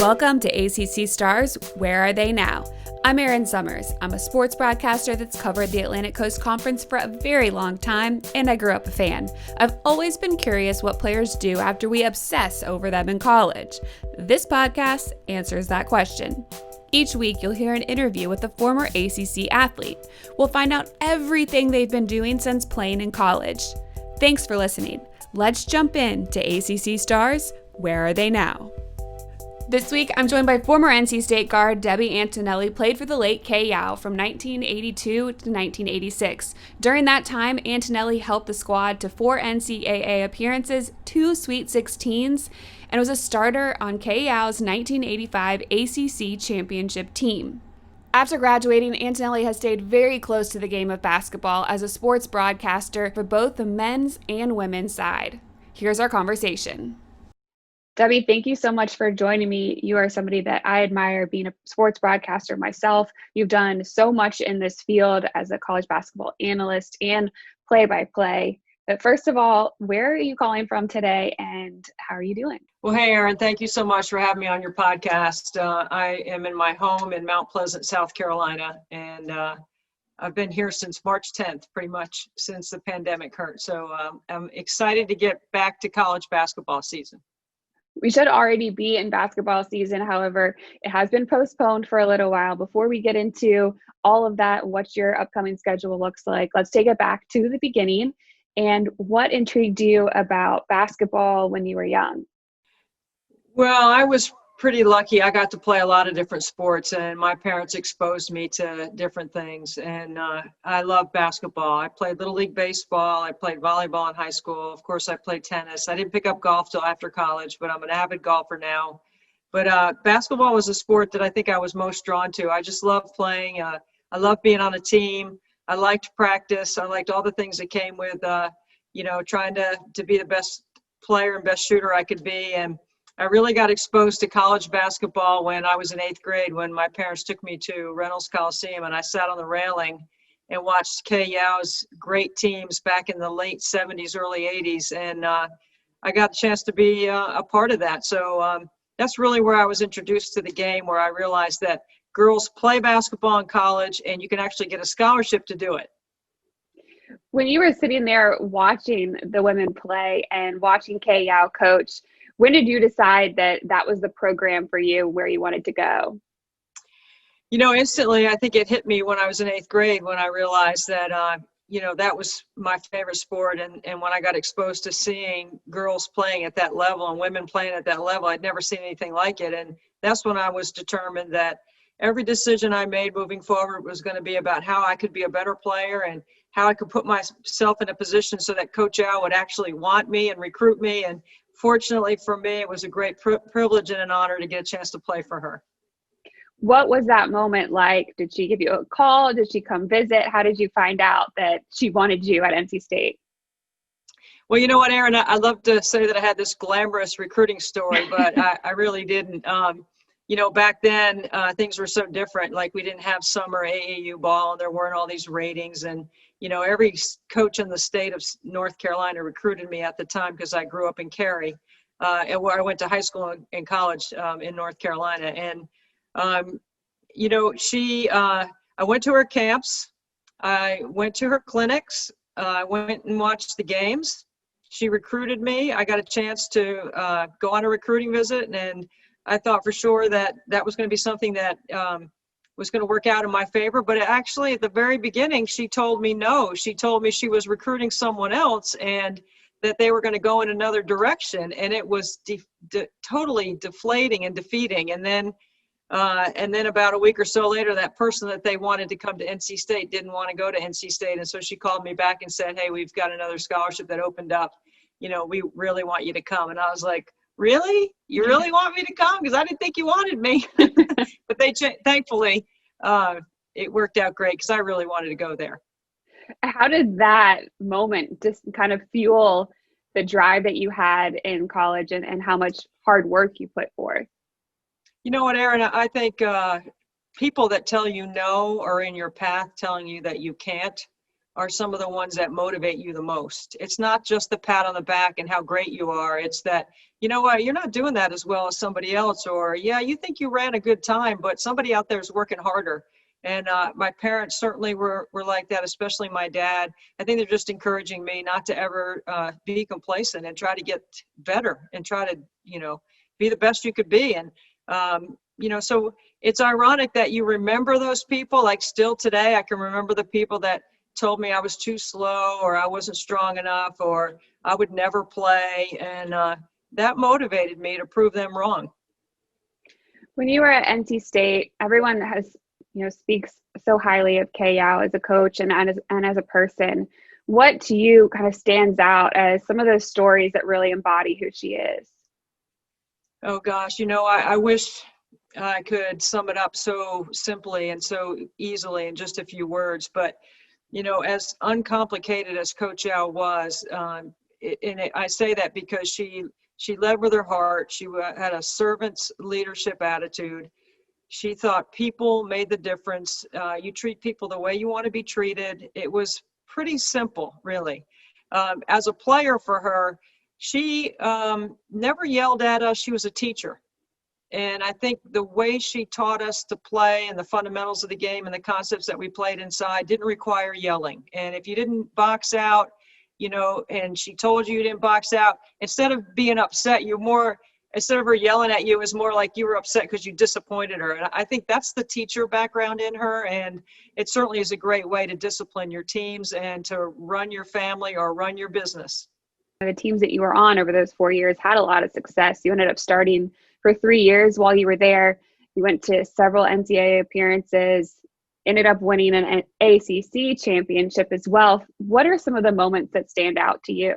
Welcome to ACC Stars, Where Are They Now? I'm Erin Summers. I'm a sports broadcaster that's covered the Atlantic Coast Conference for a very long time, and I grew up a fan. I've always been curious what players do after we obsess over them in college. This podcast answers that question. Each week, you'll hear an interview with a former ACC athlete. We'll find out everything they've been doing since playing in college. Thanks for listening. Let's jump in to ACC Stars, Where Are They Now? This week, I'm joined by former NC State guard Debbie Antonelli, played for the late Kay Yow from 1982 to 1986. During that time, Antonelli helped the squad to 4 NCAA appearances, 2 Sweet 16s, and was a starter on Kay Yow's 1985 ACC championship team. After graduating, Antonelli has stayed very close to the game of basketball as a sports broadcaster for both the men's and women's side. Here's our conversation. Debbie, thank you so much for joining me. You are somebody that I admire, being a sports broadcaster myself. You've done so much in this field as a college basketball analyst and play-by-play. But first of all, where are you calling from today and how are you doing? Well, hey, Erin, thank you so much for having me on your podcast. I am in my home in Mount Pleasant, South Carolina, and I've been here since March 10th, pretty much since the pandemic hurt. So I'm excited to get back to college basketball season. We should already be in basketball season. However, it has been postponed for a little while. Before we get into all of that, what your upcoming schedule looks like, let's take it back to the beginning. And what intrigued you about basketball when you were young? Well, I was pretty lucky. I got to play a lot of different sports, and my parents exposed me to different things. And I love basketball. I played Little League baseball. I played volleyball in high school. Of course, I played tennis. I didn't pick up golf till after college, but I'm an avid golfer now. But basketball was a sport that I think I was most drawn to. I just love playing. I love being on a team. I liked practice. I liked all the things that came with, trying to be the best player and best shooter I could be. And I really got exposed to college basketball when I was in 8th grade, when my parents took me to Reynolds Coliseum, and I sat on the railing and watched Kay Yow's great teams back in the late 70s, early 80s. And I got a chance to be a part of that. So that's really where I was introduced to the game, where I realized that girls play basketball in college and you can actually get a scholarship to do it. When you were sitting there watching the women play and watching Kay Yow coach, when did you decide that that was the program for you, where you wanted to go? Instantly, I think it hit me when I was in 8th grade, when I realized that, that was my favorite sport. And when I got exposed to seeing girls playing at that level and women playing at that level, I'd never seen anything like it. And that's when I was determined that every decision I made moving forward was going to be about how I could be a better player and how I could put myself in a position so that Coach Yow would actually want me and recruit me. And fortunately for me, it was a great privilege and an honor to get a chance to play for her. What was that moment like? Did she give you a call? Did she come visit? How did you find out that she wanted you at NC State? Well, you know what, Erin, I'd love to say that I had this glamorous recruiting story, but I really didn't. Back then, things were so different. Like, we didn't have summer AAU ball, and there weren't all these ratings. And, every coach in the state of North Carolina recruited me at the time because I grew up in Cary, and where I went to high school and college in North Carolina. And, I went to her camps. I went to her clinics. I went and watched the games. She recruited me. I got a chance to go on a recruiting visit, and I thought for sure that that was going to be something that was going to work out in my favor. But actually, at the very beginning, she told me no. She told me she was recruiting someone else and that they were going to go in another direction. And it was totally deflating and defeating. And then about a week or so later, that person that they wanted to come to NC State didn't want to go to NC State. And so she called me back and said, "Hey, we've got another scholarship that opened up. We really want you to come." And I was like, "Really? You really want me to come? Because I didn't think you wanted me." But thankfully, it worked out great because I really wanted to go there. How did that moment just kind of fuel the drive that you had in college and how much hard work you put forth? You know what, Erin, I think people that tell you no are in your path telling you that you can't. are some of the ones that motivate you the most. It's not just the pat on the back and how great you are. It's that, you know what, you're not doing that as well as somebody else, or yeah, you think you ran a good time, but somebody out there is working harder. And my parents certainly were like that, especially my dad. I think they're just encouraging me not to ever be complacent and try to get better and try to, be the best you could be. And, so it's ironic that you remember those people. Like still today, I can remember the people that told me I was too slow or I wasn't strong enough or I would never play. And that motivated me to prove them wrong. When you were at NC State, everyone speaks so highly of Kay Yow as a coach and as a person. What to you kind of stands out as some of those stories that really embody who she is? Oh gosh, I wish I could sum it up so simply and so easily in just a few words, but as uncomplicated as Coach Yow was, I say that because she led with her heart. She had a servant's leadership attitude. She thought people made the difference. You treat people the way you want to be treated. It was pretty simple, really. As a player for her, she never yelled at us. She was a teacher. And I think the way she taught us to play and the fundamentals of the game and the concepts that we played inside didn't require yelling. And if you didn't box out, and she told you didn't box out, instead of being upset, instead of her yelling at you, it was more like you were upset because you disappointed her. And I think that's the teacher background in her. And it certainly is a great way to discipline your teams and to run your family or run your business. The teams that you were on over those 4 years had a lot of success. You ended up starting for 3 years while you were there. You went to several NCAA appearances, ended up winning an ACC championship as well. What are some of the moments that stand out to you?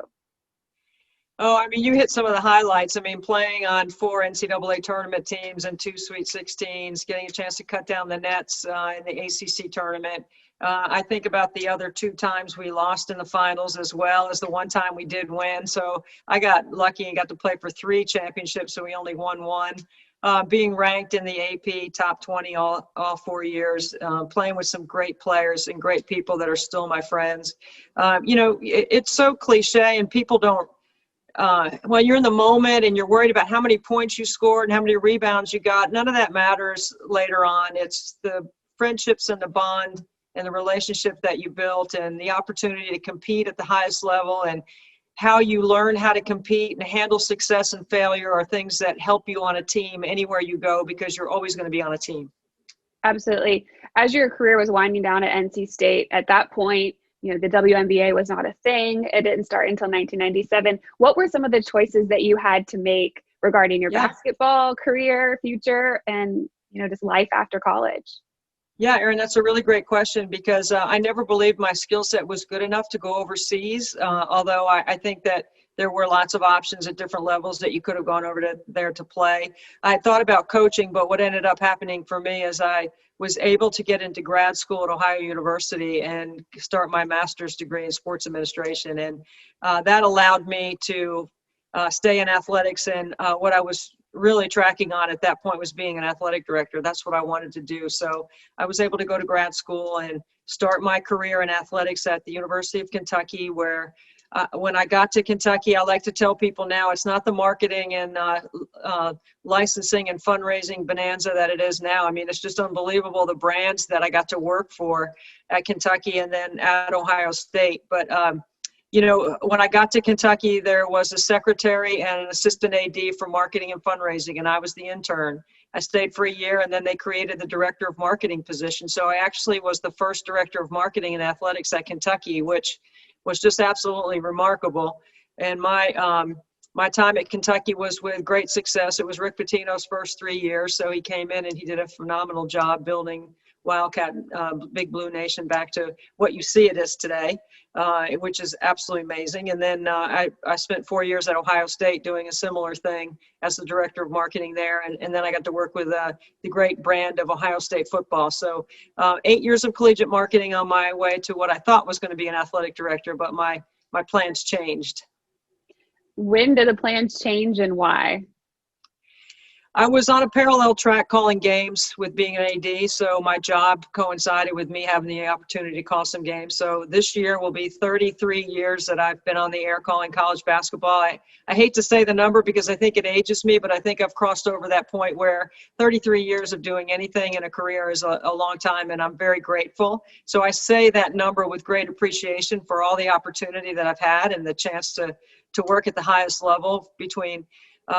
Oh, you hit some of the highlights. Playing on 4 NCAA tournament teams and 2 Sweet 16s, getting a chance to cut down the nets in the ACC tournament. I think about the other 2 times we lost in the finals as well as the one time we did win. So I got lucky and got to play for 3 championships, so we only won 1. Being ranked in the AP top 20 all 4 years, playing with some great players and great people that are still my friends. It's so cliche and people don't, when you're in the moment and you're worried about how many points you scored and how many rebounds you got, none of that matters later on. It's the friendships and the bond and the relationship that you built and the opportunity to compete at the highest level and how you learn how to compete and handle success and failure are things that help you on a team anywhere you go because you're always going to be on a team. Absolutely. As your career was winding down at NC State, at that point, the WNBA was not a thing. It didn't start until 1997. What were some of the choices that you had to make regarding your basketball career, future, and, just life after college? Yeah, Erin, that's a really great question because I never believed my skill set was good enough to go overseas, although I think that there were lots of options at different levels that you could have gone over there to play. I thought about coaching, but what ended up happening for me is I was able to get into grad school at Ohio University and start my master's degree in sports administration. And that allowed me to stay in athletics. And what I was really tracking on at that point was being an athletic director. That's what I wanted to do. So I was able to go to grad school and start my career in athletics at the University of Kentucky, where when I got to Kentucky, I like to tell people now it's not the marketing and licensing and fundraising bonanza that it is now. It's just unbelievable the brands that I got to work for at Kentucky and then at Ohio State. But when I got to Kentucky, there was a secretary and an assistant AD for marketing and fundraising, and I was the intern. I stayed for a year, and then they created the director of marketing position. So I actually was the first director of marketing and athletics at Kentucky, which was just absolutely remarkable. And my time at Kentucky was with great success. It was Rick Pitino's first 3 years, so he came in and he did a phenomenal job building Wildcat, Big Blue Nation back to what you see it is today, which is absolutely amazing. And then I spent 4 years at Ohio State doing a similar thing as the director of marketing there. And then I got to work with the great brand of Ohio State football. So 8 years of collegiate marketing on my way to what I thought was going to be an athletic director, but my plans changed. When did the plans change and why? I was on a parallel track calling games with being an AD, so my job coincided with me having the opportunity to call some games. So this year will be 33 years that I've been on the air calling college basketball. I hate to say the number because I think it ages me, but I think I've crossed over that point where 33 years of doing anything in a career is a long time, and I'm very grateful. So I say that number with great appreciation for all the opportunity that I've had and the chance to work at the highest level between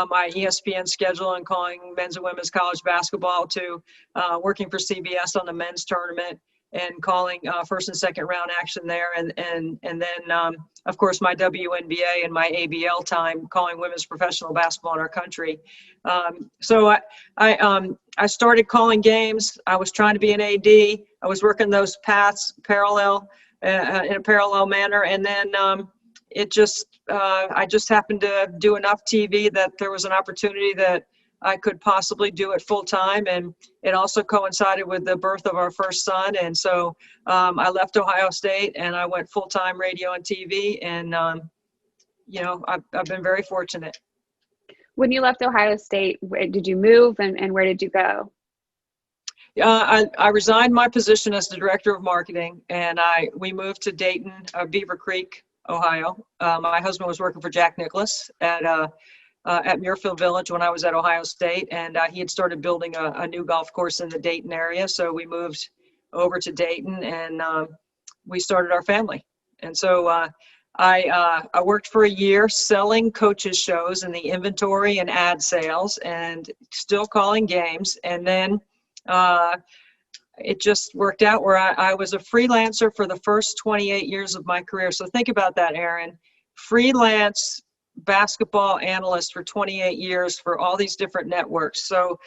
my ESPN schedule and calling men's and women's college basketball to working for CBS on the men's tournament and calling first and second round action there. And then, of course, my WNBA and my ABL time calling women's professional basketball in our country. So I started calling games. I was trying to be an AD. I was working those paths parallel in a parallel manner. And then I just happened to do enough TV that there was an opportunity that I could possibly do it full time. And it also coincided with the birth of our first son. And so I left Ohio State and I went full time radio and TV. And, I've been very fortunate. When you left Ohio State, where did you move and where did you go? I resigned my position as the director of marketing and we moved to Dayton, Beaver Creek, Ohio. My husband was working for Jack Nicklaus at Muirfield Village when I was at Ohio State, and he had started building a new golf course in the Dayton area. So we moved over to Dayton, and we started our family. And so I worked for a year selling coaches shows in the inventory and ad sales, and still calling games. And then it just worked out where I was a freelancer for the first 28 years of my career. So think about that, Aaron. Freelance basketball analyst for 28 years for all these different networks. So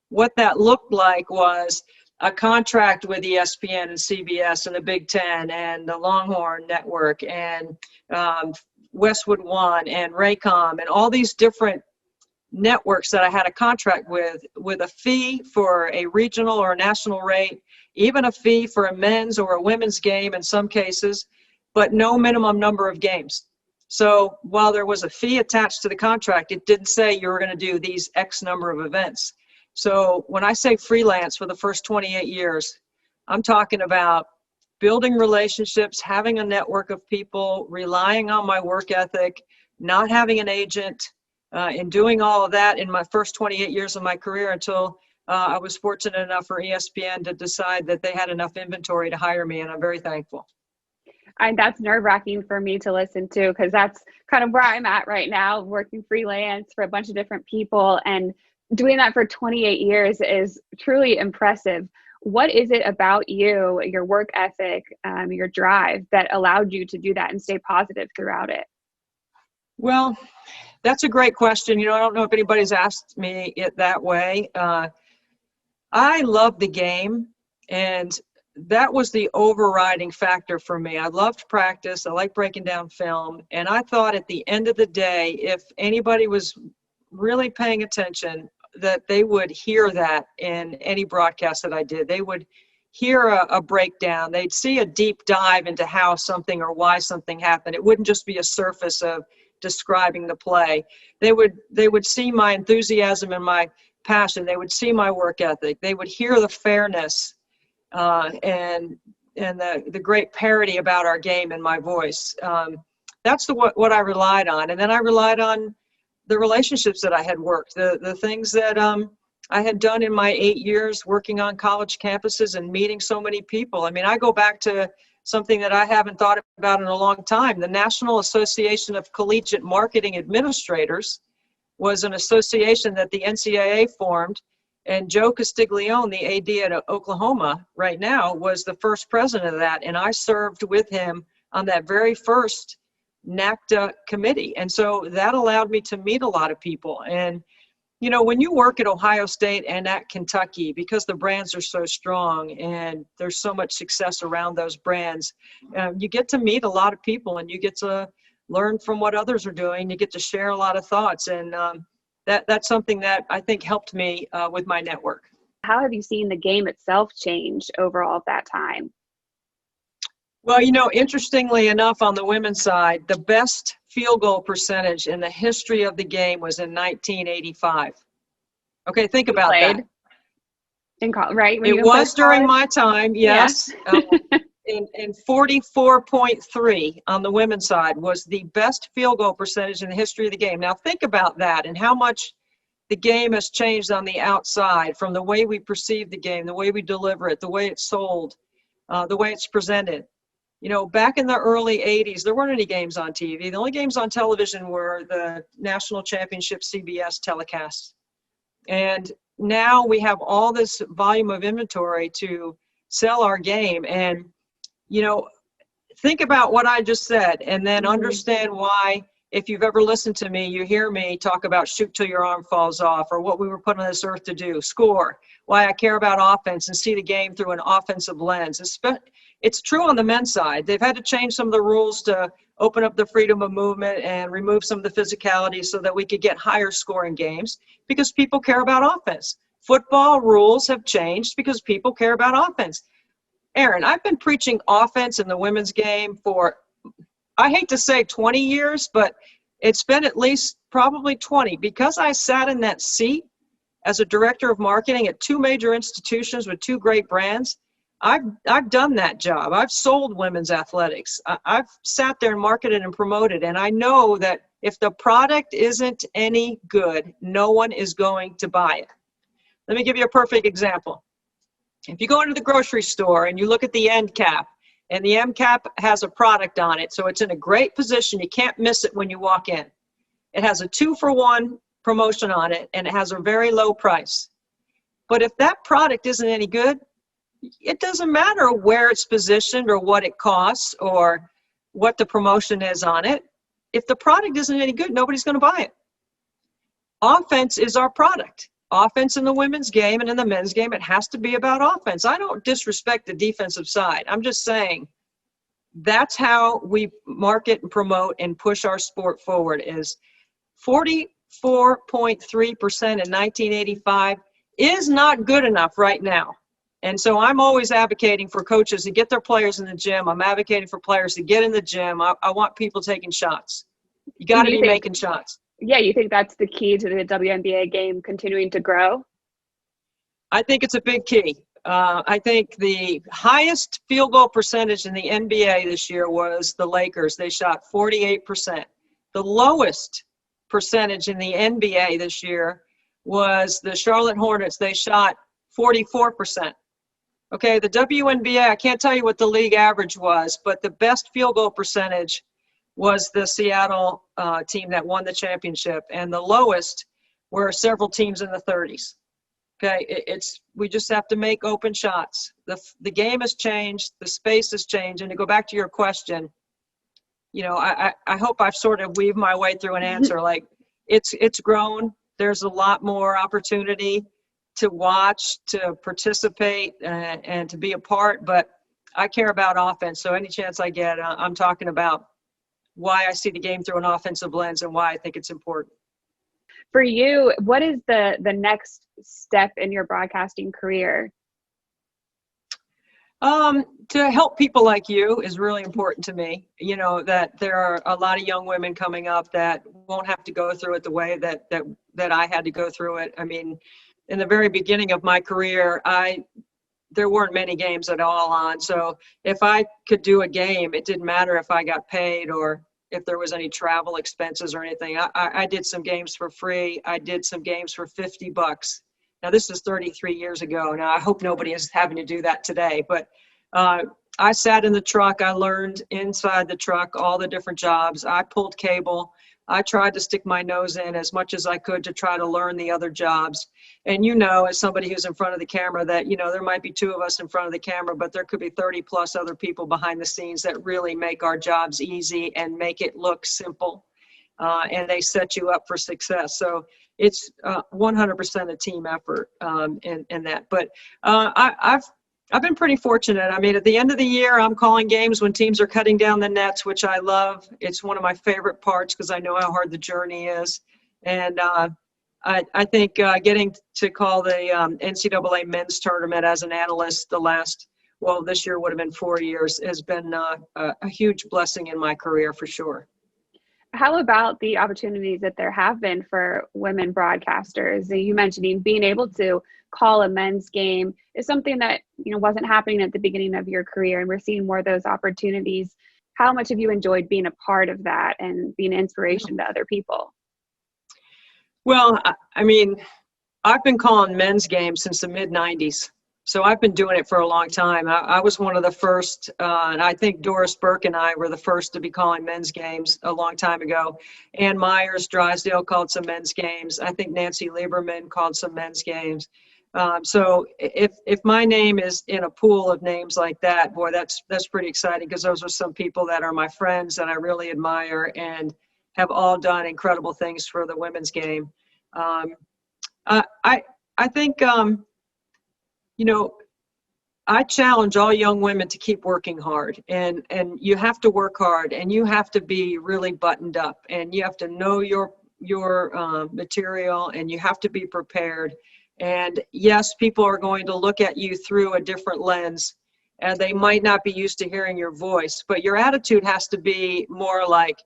what that looked like was a contract with ESPN and CBS and the Big Ten and the Longhorn Network and Westwood One and Raycom and all these different networks that I had a contract with a fee for a regional or a national rate, even a fee for a men's or a women's game in some cases, but no minimum number of games. So while there was a fee attached to the contract, it didn't say you were going to do these X number of events. So when I say freelance for the first 28 years, I'm talking about building relationships, having a network of people, relying on my work ethic, not having an agent, in doing all of that in my first 28 years of my career until I was fortunate enough for ESPN to decide that they had enough inventory to hire me, and I'm very thankful. That's nerve-wracking for me to listen to because that's kind of where I'm at right now, working freelance for a bunch of different people, and doing that for 28 years is truly impressive. What is it about you, your work ethic, your drive that allowed you to do that and stay positive throughout it? Well, that's a great question. I don't know if anybody's asked me it that way. I love the game, and that was the overriding factor for me. I loved practice. I like breaking down film. And I thought at the end of the day, if anybody was really paying attention, that they would hear that in any broadcast that I did. They would hear a breakdown. They'd see a deep dive into how something or why something happened. It wouldn't just be a surface of describing the play. They would see my enthusiasm and my passion. They would see my work ethic. They would hear the fairness and the great parody about our game in my voice. That's what I relied on. And then I relied on the relationships that I had worked, the things that I had done in my 8 years working on college campuses and meeting so many people. I mean, I go back to something that I haven't thought about in a long time. The National Association of Collegiate Marketing Administrators was an association that the NCAA formed, and Joe Castiglione, the AD at Oklahoma right now, was the first president of that, and I served with him on that very first NACDA committee. And so that allowed me to meet a lot of people. And when you work at Ohio State and at Kentucky, because the brands are so strong and there's so much success around those brands, you get to meet a lot of people and you get to learn from what others are doing. You get to share a lot of thoughts. And that's something that I think helped me with my network. How have you seen the game itself change over all of that time? Well, interestingly enough, on the women's side, the best field goal percentage in the history of the game was in 1985. Okay, think You about that. played in college, right? When It you was finished during college? my time, yes. And 44.3 on the women's side was the best field goal percentage in the history of the game. Now think about that and how much the game has changed on the outside, from the way we perceive the game, the way we deliver it, the way it's sold, the way it's presented. You know, back in the early 80s, there weren't any games on TV. The only games on television were the national championship CBS telecasts. And now we have all this volume of inventory to sell our game. And, you know, think about what I just said, and then understand why, if you've ever listened to me, you hear me talk about shoot till your arm falls off, or what we were put on this earth to do, score, why I care about offense and see the game through an offensive lens. It's true on the men's side. They've had to change some of the rules to open up the freedom of movement and remove some of the physicality so that we could get higher scoring games, because people care about offense. Football rules have changed because people care about offense. Aaron, I've been preaching offense in the women's game for, I hate to say 20 years, but it's been at least probably 20, because I sat in that seat as a director of marketing at two major institutions with two great brands. I've done that job. I've sold women's athletics. I've sat there and marketed and promoted, and I know that if the product isn't any good, no one is going to buy it. Let me give you a perfect example. If you go into the grocery store and you look at the end cap, and the end cap has a product on it, so it's in a great position, you can't miss it when you walk in. It has a 2-for-1 promotion on it, and it has a very low price. But if that product isn't any good, it doesn't matter where it's positioned or what it costs or what the promotion is on it. If the product isn't any good, nobody's going to buy it. Offense is our product. Offense in the women's game and in the men's game, it has to be about offense. I don't disrespect the defensive side. I'm just saying that's how we market and promote and push our sport forward. Is 44.3% in 1985 is not good enough right now. And so I'm always advocating for coaches to get their players in the gym. I'm advocating for players to get in the gym. I want people taking shots. You got to be making shots. Yeah, you think that's the key to the WNBA game continuing to grow? I think it's a big key. I think the highest field goal percentage in the NBA this year was the Lakers. They shot 48%. The lowest percentage in the NBA this year was the Charlotte Hornets. They shot 44%. Okay, the WNBA, I can't tell you what the league average was, but the best field goal percentage was the Seattle team that won the championship, and the lowest were several teams in the 30s. Okay, we just have to make open shots. The game has changed, the space has changed, and to go back to your question, you know, I hope I've sort of weaved my way through an answer. Like, it's grown. There's a lot more opportunity to watch, to participate, and to be a part, but I care about offense. So any chance I get, I'm talking about why I see the game through an offensive lens and why I think it's important. For you, what is the next step in your broadcasting career? To help people like you is really important to me. You know, that there are a lot of young women coming up that won't have to go through it the way that I had to go through it. I mean, in the very beginning of my career, there weren't many games at all on. So if I could do a game, it didn't matter if I got paid or if there was any travel expenses or anything. I did some games for free. I did some games for $50. Now, this is 33 years ago. Now, I hope nobody is having to do that today. But I sat in the truck. I learned inside the truck all the different jobs. I pulled cable. I tried to stick my nose in as much as I could to try to learn the other jobs. And you know, as somebody who's in front of the camera, that, you know, there might be two of us in front of the camera, but there could be 30 plus other people behind the scenes that really make our jobs easy and make it look simple. And they set you up for success. So it's 100% a team effort in that. But I've been pretty fortunate. I mean, at the end of the year, I'm calling games when teams are cutting down the nets, which I love. It's one of my favorite parts because I know how hard the journey is. And I think getting to call the NCAA men's tournament as an analyst this year would have been 4 years, has been a huge blessing in my career for sure. How about the opportunities that there have been for women broadcasters? You mentioning being able to call a men's game is something that, wasn't happening at the beginning of your career, and we're seeing more of those opportunities. How much have you enjoyed being a part of that and being an inspiration to other people? Well, I mean, I've been calling men's games since the mid-90s. So I've been doing it for a long time. I was one of the first, and I think Doris Burke and I were the first to be calling men's games a long time ago. Ann Myers, Drysdale called some men's games. I think Nancy Lieberman called some men's games. So if my name is in a pool of names like that, boy, that's pretty exciting, because those are some people that are my friends that I really admire and have all done incredible things for the women's game. I think, I challenge all young women to keep working hard, and you have to work hard, and you have to be really buttoned up, and you have to know your material, and you have to be prepared. And yes, people are going to look at you through a different lens, and they might not be used to hearing your voice, but your attitude has to be more like,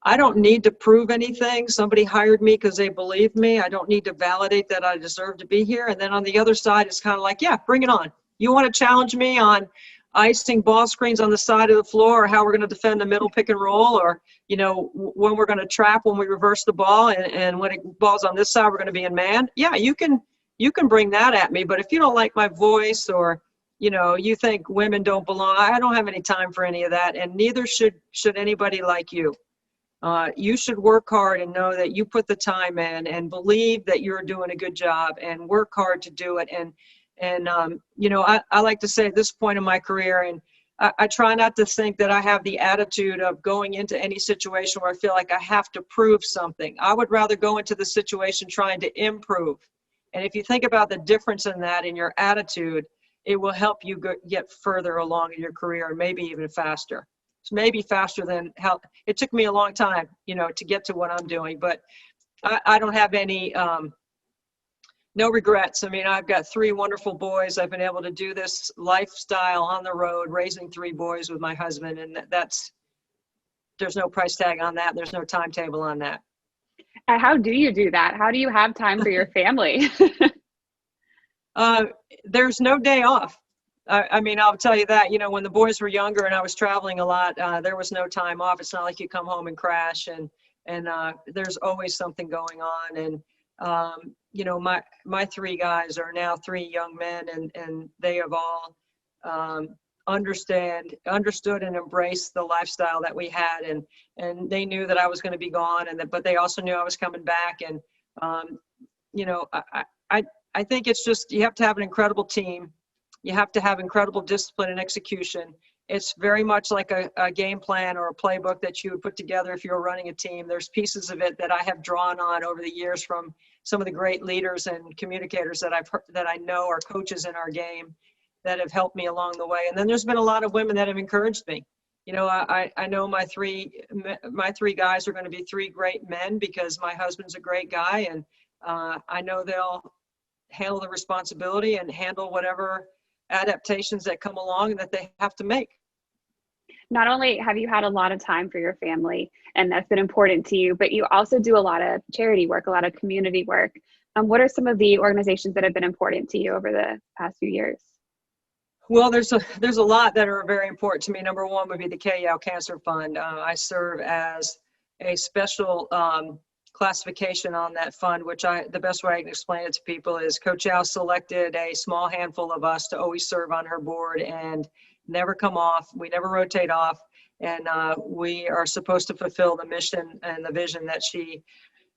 I don't need to prove anything. Somebody hired me because they believe me. I don't need to validate that I deserve to be here. And then on the other side, it's kind of like, yeah, bring it on. You want to challenge me on icing ball screens on the side of the floor, or how we're going to defend the middle pick and roll, or, when we're going to trap when we reverse the ball, and when it ball's on this side, we're going to be in man. Yeah, you can bring that at me. But if you don't like my voice, or, you think women don't belong, I don't have any time for any of that. And neither should anybody like you. You should work hard and know that you put the time in, and believe that you're doing a good job, and work hard to do it. And I like to say at this point in my career, and I try not to think that I have the attitude of going into any situation where I feel like I have to prove something. I would rather go into the situation trying to improve. And if you think about the difference in that in your attitude, it will help you get further along in your career, and maybe even faster. Maybe faster than how it took me a long time, to get to what I'm doing. But I don't have any, no regrets. I mean, I've got 3 wonderful boys. I've been able to do this lifestyle on the road, raising 3 boys with my husband. And there's no price tag on that. There's no timetable on that. How do you do that? How do you have time for your family? There's no day off. I mean, I'll tell you that, when the boys were younger and I was traveling a lot, there was no time off. It's not like you come home and crash, and there's always something going on. And, my 3 guys are now 3 young men, and they have all understood and embraced the lifestyle that we had. And they knew that I was going to be gone, but they also knew I was coming back. And, I think it's just, you have to have an incredible team. You have to have incredible discipline and execution. It's very much like a game plan or a playbook that you would put together if you were running a team. There's pieces of it that I have drawn on over the years from some of the great leaders and communicators that I know are coaches in our game, that have helped me along the way. And then there's been a lot of women that have encouraged me. I know my three guys are going to be 3 great men, because my husband's a great guy, and I know they'll handle the responsibility and handle whatever adaptations that come along and that they have to make. Not only have you had a lot of time for your family, and that's been important to you, but you also do a lot of charity work, a lot of community work. What are some of the organizations that have been important to you over the past few years? Well, there's a lot that are very important to me. Number one would be the Kay Yow Cancer Fund. I serve as a special classification on that fund, which the best way I can explain it to people is Coach Yow selected a small handful of us to always serve on her board and never come off. We never rotate off. And we are supposed to fulfill the mission and the vision that she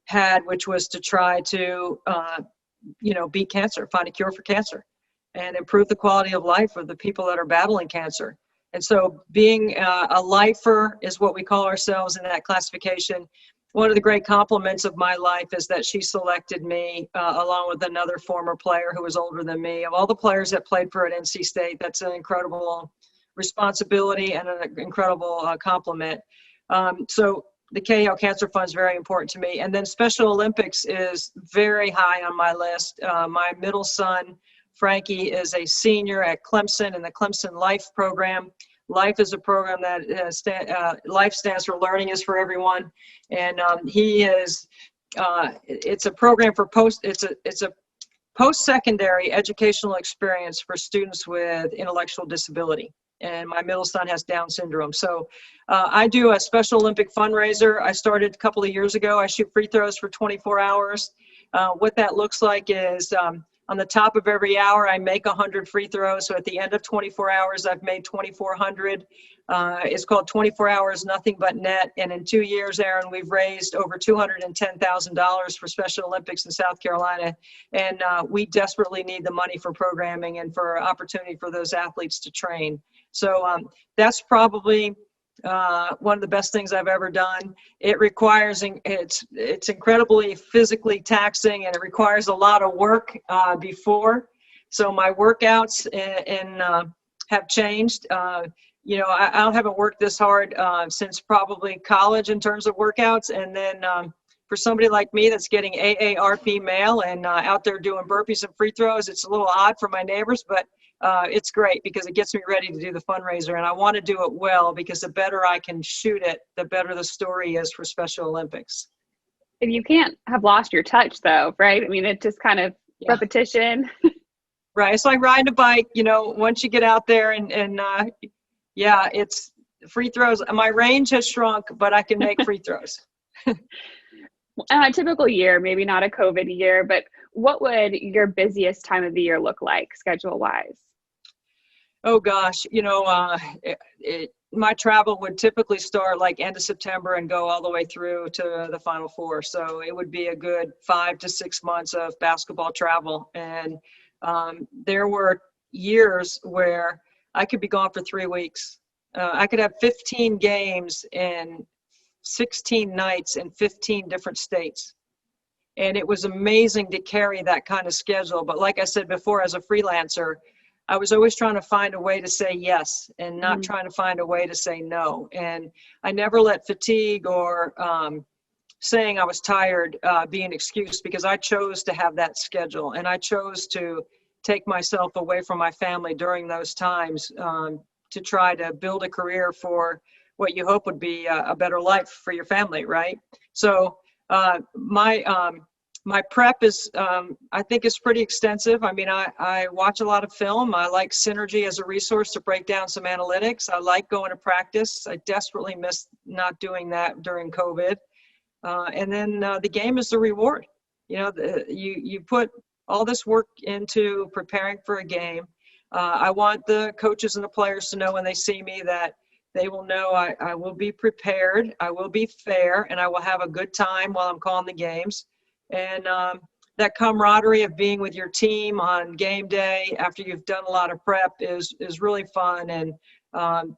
had, which was to try to, beat cancer, find a cure for cancer, and improve the quality of life of the people that are battling cancer. And so being a lifer is what we call ourselves in that classification. One of the great compliments of my life is that she selected me along with another former player who was older than me. Of all the players that played for at NC State, that's an incredible responsibility and an incredible compliment. So the Kay Yow Cancer Fund is very important to me. And then Special Olympics is very high on my list. My middle son, Frankie, is a senior at Clemson in the Clemson Life program. Life is a program that Life stands for Learning is for Everyone, and it's a program for it's a post-secondary educational experience for students with intellectual disability. And my middle son has Down syndrome. So I do a Special Olympic fundraiser. I started a couple of years ago. I shoot free throws for 24 hours. What that looks like is on the top of every hour, I make 100 free throws. So at the end of 24 hours, I've made 2,400. It's called 24 Hours Nothing But Net. And in 2 years, Aaron, we've raised over $210,000 for Special Olympics in South Carolina. And we desperately need the money for programming and for opportunity for those athletes to train. So that's probably one of the best things I've ever done. It requires, it's incredibly physically taxing, and it requires a lot of work before. So my workouts have changed. I haven't worked this hard since probably college in terms of workouts. And then for somebody like me that's getting AARP mail and out there doing burpees and free throws, it's a little odd for my neighbors, but it's great because it gets me ready to do the fundraiser, and I want to do it well because the better I can shoot it, the better the story is for Special Olympics. And you can't have lost your touch though, right? I mean, it's just kind of repetition. Right. It's like riding a bike, once you get out there and it's free throws. My range has shrunk, but I can make free throws. A typical year, maybe not a COVID year, but what would your busiest time of the year look like schedule-wise? Oh gosh, my travel would typically start like end of September and go all the way through to the Final Four. So it would be a good 5 to 6 months of basketball travel. And there were years where I could be gone for 3 weeks. I could have 15 games in 16 nights in 15 different states. And it was amazing to carry that kind of schedule. But like I said before, as a freelancer, I was always trying to find a way to say yes and not trying to find a way to say no. And I never let fatigue or saying I was tired be an excuse, because I chose to have that schedule. And I chose to take myself away from my family during those times to try to build a career for what you hope would be a better life for your family, right? So my prep is, I think, is pretty extensive. I mean, I watch a lot of film. I like Synergy as a resource to break down some analytics. I like going to practice. I desperately miss not doing that during COVID. And then the game is the reward. You put all this work into preparing for a game. I want the coaches and the players to know when they see me that they will know I will be prepared, I will be fair, and I will have a good time while I'm calling the games. And that camaraderie of being with your team on game day after you've done a lot of prep is really fun. And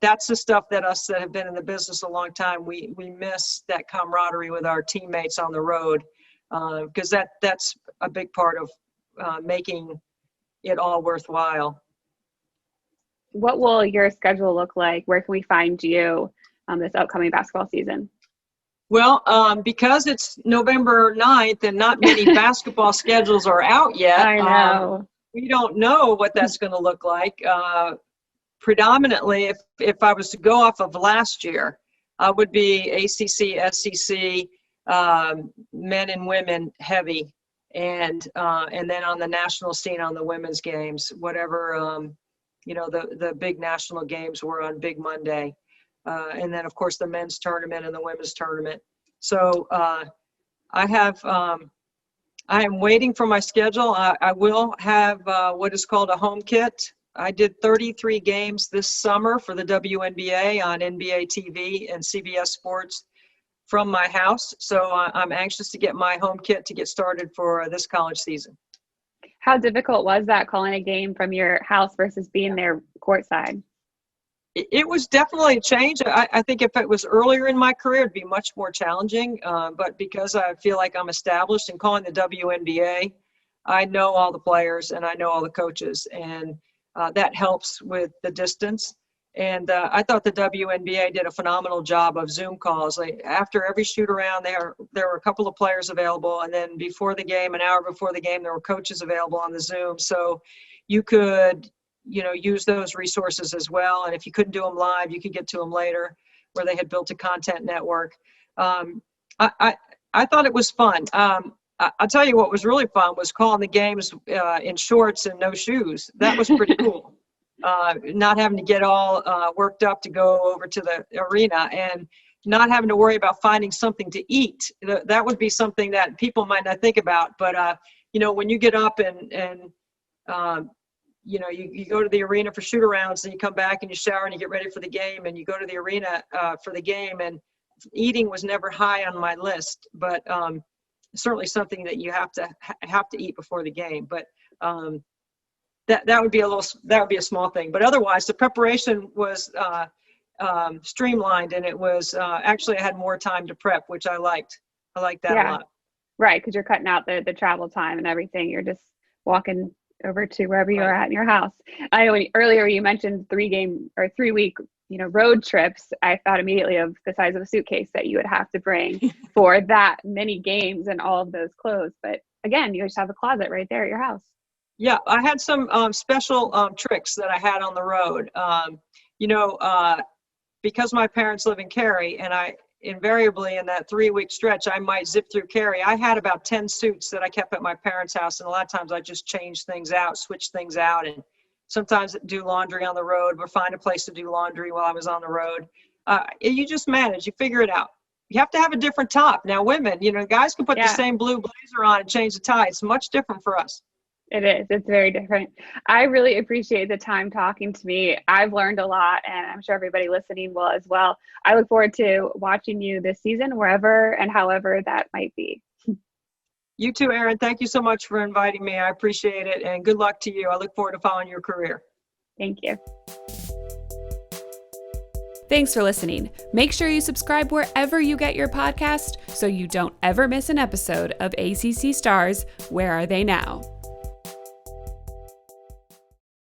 that's the stuff that us that have been in the business a long time, we miss that camaraderie with our teammates on the road, because that's a big part of making it all worthwhile. What will your schedule look like? Where can we find you this upcoming basketball season? Well, because it's November 9th and not many basketball schedules are out yet, I know. We don't know what that's going to look like. Predominantly, if I was to go off of last year, I would be ACC, SEC, men and women heavy, and then on the national scene on the women's games, whatever the big national games were on Big Monday. And then, of course, the men's tournament and the women's tournament. So I am waiting for my schedule. I will have what is called a home kit. I did 33 games this summer for the WNBA on NBA TV and CBS Sports from my house. So I'm anxious to get my home kit to get started for this college season. How difficult was that, calling a game from your house versus being there courtside? It was definitely a change. I think if it was earlier in my career, it'd be much more challenging. But because I feel like I'm established in calling the WNBA, I know all the players and I know all the coaches, and that helps with the distance. And I thought the WNBA did a phenomenal job of Zoom calls. Like after every shoot around, there were a couple of players available, and then before the game, an hour before the game, there were coaches available on the Zoom. So you could use those resources as well. And if you couldn't do them live, you could get to them later, where they had built a content network. I thought it was fun. I'll tell you what was really fun was calling the games in shorts and no shoes. That was pretty cool. Not having to get all worked up to go over to the arena, and not having to worry about finding something to eat. That would be something that people might not think about. But, when you get up and you go to the arena for shoot-arounds, and you come back and you shower and you get ready for the game, and you go to the arena for the game, and eating was never high on my list, but certainly something that you have to eat before the game. But that would be a small thing. But otherwise, the preparation was streamlined, and it was actually I had more time to prep, which I liked. I liked that a lot. Right, because you're cutting out the travel time and everything. You're just walking over to wherever you're at in your house. I know earlier you mentioned 3-week road trips. I thought immediately of the size of a suitcase that you would have to bring for that many games and all of those clothes. But again, you just have a closet right there at your house. Yeah, I had some special tricks that I had on the road. Because my parents live in Cary, and I invariably in that 3-week stretch, I might zip through Cary. I had about 10 suits that I kept at my parents' house, and a lot of times I just changed things out, switched things out, and sometimes do laundry on the road, or find a place to do laundry while I was on the road. You just manage, you figure it out. You have to have a different top. Now, women, guys can put the same blue blazer on and change the tie. It's much different for us. It is. It's very different. I really appreciate the time talking to me. I've learned a lot, and I'm sure everybody listening will as well. I look forward to watching you this season, wherever and however that might be. You too, Erin. Thank you so much for inviting me. I appreciate it, and good luck to you. I look forward to following your career. Thank you. Thanks for listening. Make sure you subscribe wherever you get your podcast so you don't ever miss an episode of ACC Stars, Where Are They Now?